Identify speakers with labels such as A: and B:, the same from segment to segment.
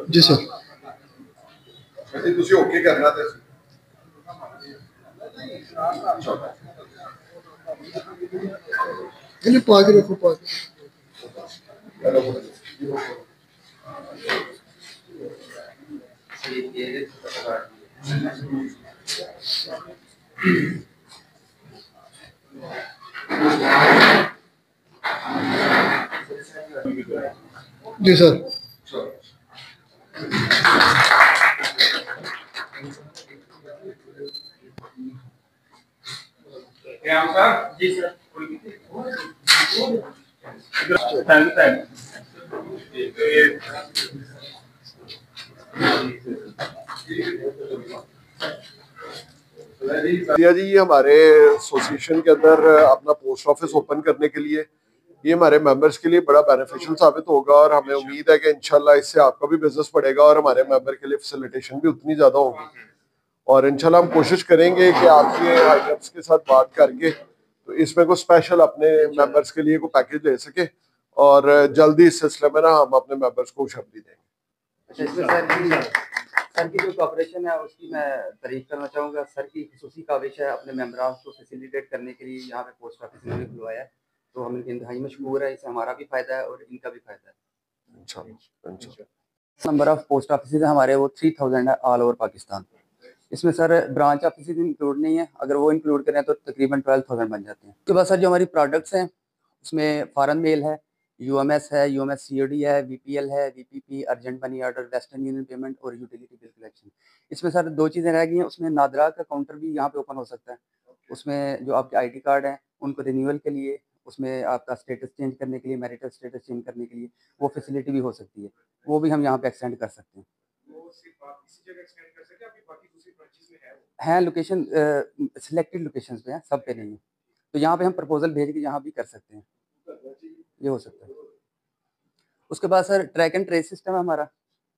A: जी sir. ਤੁਸੀਂ okay ਕਰਨਾ ਤੇ ਇਹਨੇ ਪਾ ਕੇ ਰੱਖੋ ਪਾ ਕੇ जी सर। जी सर। जी हमारे एसोसिएशन के अंदर अपना पोस्ट ऑफिस ओपन करने के लिए ये हमारे मेंबर्स के लिए बड़ा बेनिफिशियल साबित होगा और हमें उम्मीद है कि इंशाल्लाह इससे आपका भी बिजनेस बढ़ेगा और हमारे मेंबर के लिए फैसिलिटेशन भी उतनी ज्यादा होगी और इंशाल्लाह हम कोशिश करेंगे कि आपके हाइकअप्स के साथ बात करके तो इसमें कोई स्पेशल अपने मेंबर्स के लिए कोई पैकेज ले सके और जल्दी इस सिलसिले में ना हम अपने मेंबर्स को खुशखबरी देंगे।
B: सर की जो कॉपरेशन है उसकी मैं तारीफ करना चाहूँगा। सर की खुसूसी काविश है अपने मेंबरान को फैसिलिटेट करने के लिए यहाँ पे पोस्ट ऑफिस ने खुलवाया है, तो हम इनके इंतहाई मशकूर है। इससे हमारा भी फायदा है और इनका भी फायदा है। नंबर ऑफ पोस्ट ऑफिस हमारे वो 3000 है ऑल ओवर पाकिस्तान। इसमें सर ब्रांच ऑफिस इंक्लूड नहीं है, अगर वो इंक्लूड करें तो तकरीबन 12,000 बन जाते हैं। उसके बाद सर जो हमारी प्रोडक्ट्स हैं उसमें फॉरेन मेल है, यूएमएस है, यूएमएस सीओडी है, वीपीएल है, VPP, urgent money order, western union payment और यूटिलिटी बिल कलेक्शन। इसमें सर दो चीज़ें रह गई हैं, उसमें नादरा का काउंटर भी यहाँ पे ओपन हो सकता है। उसमें जो आपके आईडी कार्ड हैं उनको रिन्यूअल के लिए, उसमें आपका स्टेटस चेंज करने के लिए, मैरिटल स्टेटस चेंज करने के लिए वो फैसिलिटी भी हो सकती है, वो भी हम यहाँ पे एक्सटेंड कर सकते हैं। हैं लोकेशन सिलेक्टेड लोकेशंस पे हैं, सब पे नहीं है, तो यहाँ पे हम प्रपोजल भेज के यहाँ भी कर सकते हैं, ये हो सकता है। उसके बाद sir track and trace system है हमारा,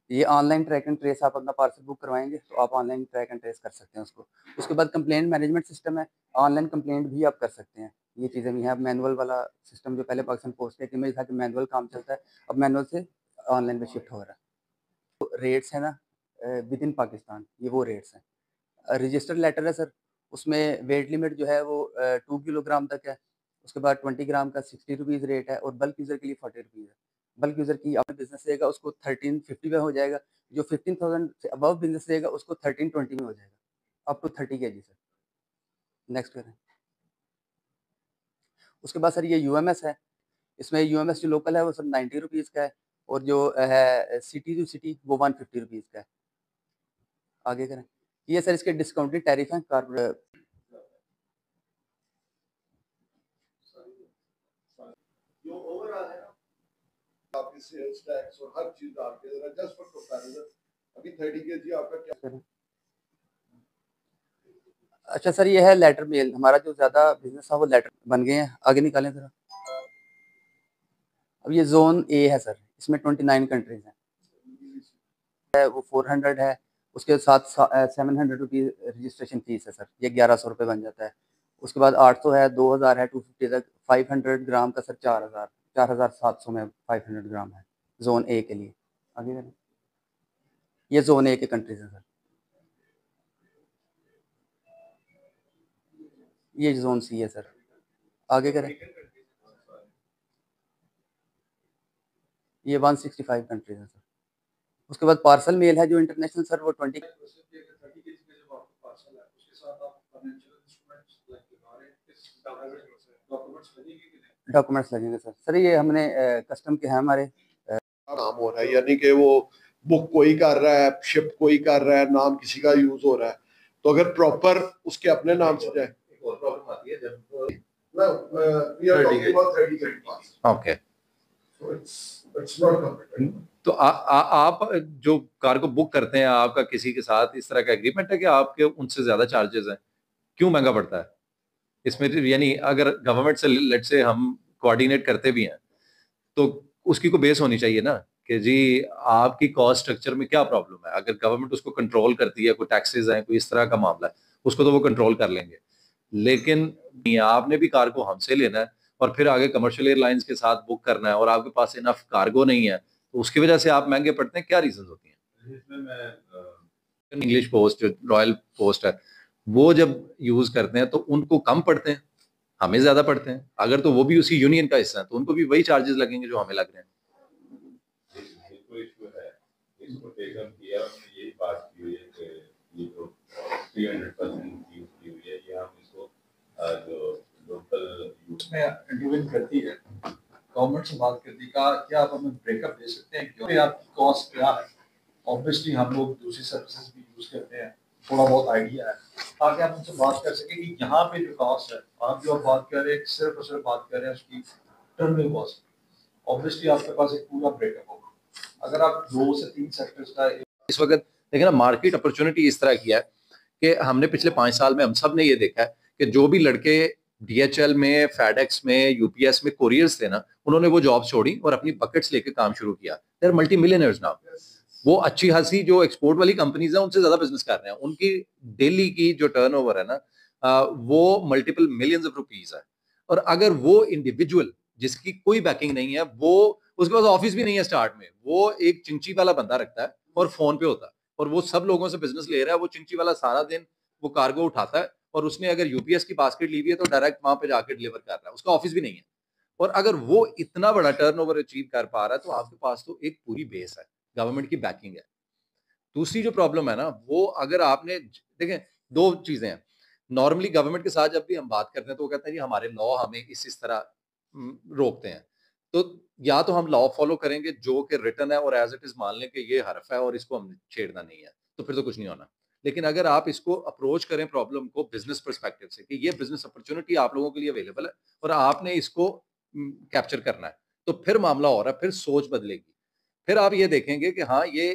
B: ये ऑनलाइन ट्रैक एंड ट्रेस, आप अपना पार्सल बुक करवाएंगे तो आप ऑनलाइन ट्रैक एंड ट्रेस कर सकते हैं उसको। उसके बाद कंप्लेंट मैनेजमेंट सिस्टम है, ऑनलाइन कंप्लेंट भी आप कर सकते हैं। ये चीज़ें भी हैं। मैनुअल वाला सिस्टम जो पहले पाकिस्तान पोस्ट के में था कि मैनुअल काम चलता है, अब मैनुअल से ऑनलाइन पे शिफ्ट हो रहा है। तो रेट्स है ना विद इन पाकिस्तान, ये वो रेट्स हैं। रजिस्टर लेटर है सर, उसमें वेट लिमिट जो है वो 2 किलोग्राम तक है। उसके बाद 20 ग्राम का 60 रुपीज़ रेट है और बल्क यूज़र के लिए 40 रुपीज़ है। बल्क यूज़र की अपना बिजनेस रहेगा उसको 1350 में हो जाएगा, जो 15,000 से अबव बिजनेस रहेगा उसको 1320 में हो जाएगा, up to 30 kg sir. Next करें। उसके बाद सर ये यूएमएस है, इसमें यूएमएस जो लोकल है वो सर 90 रुपीज़ का है और जो है सिटी टू सिटी वो 150 रुपीज़ का है। आगे करें। ये सर इसके डिस्काउंटेड टैरिफ हैं कारपोरेट।
A: आपकी सेल्स टैक्स और हर चीज डाल के जरा जस्ट फॉर कंपैरिजन अभी 30 केजी आपका क्या।
B: अच्छा सर ये है लेटर मेल, हमारा जो ज़्यादा बिजनेस था वो लेटर बन गए हैं। आगे निकालें जरा। अब ये जोन ए है सर, इसमें 29 कंट्रीज हैं, वो 400 है, उसके साथ 700 रुपीज़ रजिस्ट्रेशन फीस है सर, ये 1100 रुपये बन जाता है। उसके बाद 800 है, 2000 है, 250 तक, 500 ग्राम का सर 4700 में 500 ग्राम है जोन ए के लिए। आगे करें। ये जोन ए के कंट्रीज हैं सर, ये जोन सी है सर। आगे करें। ये 165 कंट्रीज हैं सर। उसके बाद पार्सल मेल है जो इंटरनेशनल सर वो 20 डॉक्यूमेंट्स लगेंगे सर। सर ये हमने कस्टम के हैं हमारे
A: नाम हो रहा है, यानी कि वो बुक कोई कर रहा है, शिप कोई कर रहा है, नाम किसी का यूज हो रहा है, तो अगर प्रॉपर उसके अपने नाम से जाए
C: ओके तो आप जो कार को बुक करते हैं, आपका किसी के साथ इस तरह का एग्रीमेंट है कि आपके उनसे ज्यादा चार्जेस हैं? क्यों महंगा पड़ता है इसमें? यानी अगर गवर्नमेंट से लेट से हम कोऑर्डिनेट करते भी हैं तो उसकी को बेस होनी चाहिए ना कि जी आपकी कॉस्ट स्ट्रक्चर में क्या प्रॉब्लम है। अगर गवर्नमेंट उसको कंट्रोल करती है, कोई टैक्सेस हैं, कोई इस तरह का मामला है, उसको तो वो कंट्रोल कर लेंगे। लेकिन आपने भी कार को हमसे लेना है और फिर आगे कमर्शियल एयरलाइंस के साथ बुक करना है और आपके पास इनफ कार्गो नहीं है, तो उसकी वजह से आप महंगे पड़ते हैं। क्या रीजन होती हैं? इसमें मैं इंग्लिश पोस्ट जो रॉयल पोस्ट है वो जब यूज करते हैं तो उनको कम पड़ते हैं, हमें ज्यादा पड़ते हैं। अगर तो वो भी उसी यूनियन का हिस्सा है तो उनको भी वही चार्जेस लगेंगे जो हमें लग रहे हैं। इशू है, इसको टेकअप किया, यही बात की हुई है कि ये जो 300% यूज की हुई है, ये हम इसको जो लोकल यूज में इंटरवीन करती है, गवर्नमेंट से बात करती का क्या आप हमें ब्रेकअप दे सकते हैं, क्योंकि आपकी कॉस्ट क्या है? ऑब्वियसली हम लोग दूसरी सर्विसेज भी यूज करते हैं, थोड़ा बहुत आइडिया है, ताकि आप उनसे बात कर सकें कि यहाँ पे जो कॉस्ट है, आप जो बात कर रहे हैं सिर्फ और सिर्फ बात कर रहे हैं उसकी टर्मिनल कॉस्ट, ऑब्वियसली आपके पास एक पूरा ब्रेकअप होगा। अगर आप 2 से 3 सेक्टर्स का इस वक्त देखें ना, मार्केट अपॉर्चुनिटी इस तरह की है कि हमने पिछले 5 साल में हम सब ने ये देखा है कि जो भी लड़के डीएचएल में, फेडेक्स में, यूपीएस में कोरियर्स थे ना, उन्होंने वो जॉब छोड़ी और अपनी बकेट्स लेके काम शुरू किया। They are multi millionaires now. वो अच्छी खासी जो एक्सपोर्ट वाली कंपनीज हैं उनसे ज्यादा बिजनेस कर रहे हैं। उनकी डेली की जो टर्नओवर है ना, वो मल्टीपल मिलियंस ऑफ रुपीस है। और अगर वो इंडिविजुअल जिसकी कोई बैकिंग नहीं है, वो उसके पास ऑफिस भी नहीं है स्टार्ट में, वो एक चिंची वाला बंदा रखता है और फोन पे होता है और वो सब लोगों से बिजनेस ले रहा है। वो चिंची वाला सारा दिन वो कार्गो उठाता है और उसने अगर यूपीएस की बास्केट ली हुई है तो डायरेक्ट वहां पे जाके डिलीवर कर रहा है, उसका ऑफिस भी नहीं है। और अगर वो इतना बड़ा टर्नओवर अचीव कर पा रहा है तो आपके पास तो एक पूरी बेस है, गवर्नमेंट की बैकिंग है। दूसरी जो प्रॉब्लम है ना, वो अगर आपने देखें, दो चीजें हैं। नॉर्मली गवर्नमेंट के साथ जब भी हम बात करते हैं तो वो कहते हैं जी हमारे लॉ हमें इस तरह रोकते हैं। तो या तो हम लॉ फॉलो करेंगे जो कि रिटन है और एज इट इज मान लें कि ये हरफ है और इसको हमने छेड़ना नहीं है, तो फिर तो कुछ नहीं होना। लेकिन अगर आप इसको अप्रोच करें प्रॉब्लम को बिजनेस पर्सपेक्टिव से कि ये बिजनेस अपॉर्चुनिटी आप लोगों के लिए अवेलेबल है और आपने इसको कैप्चर करना है, तो फिर मामला हो रहा है, फिर सोच बदलेगी। फिर आप ये देखेंगे कि हाँ ये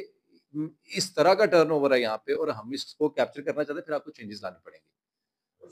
C: इस तरह का टर्नओवर है यहाँ पे और हम इसको कैप्चर करना चाहते हैं, फिर आपको चेंजेस लाने पड़ेंगे।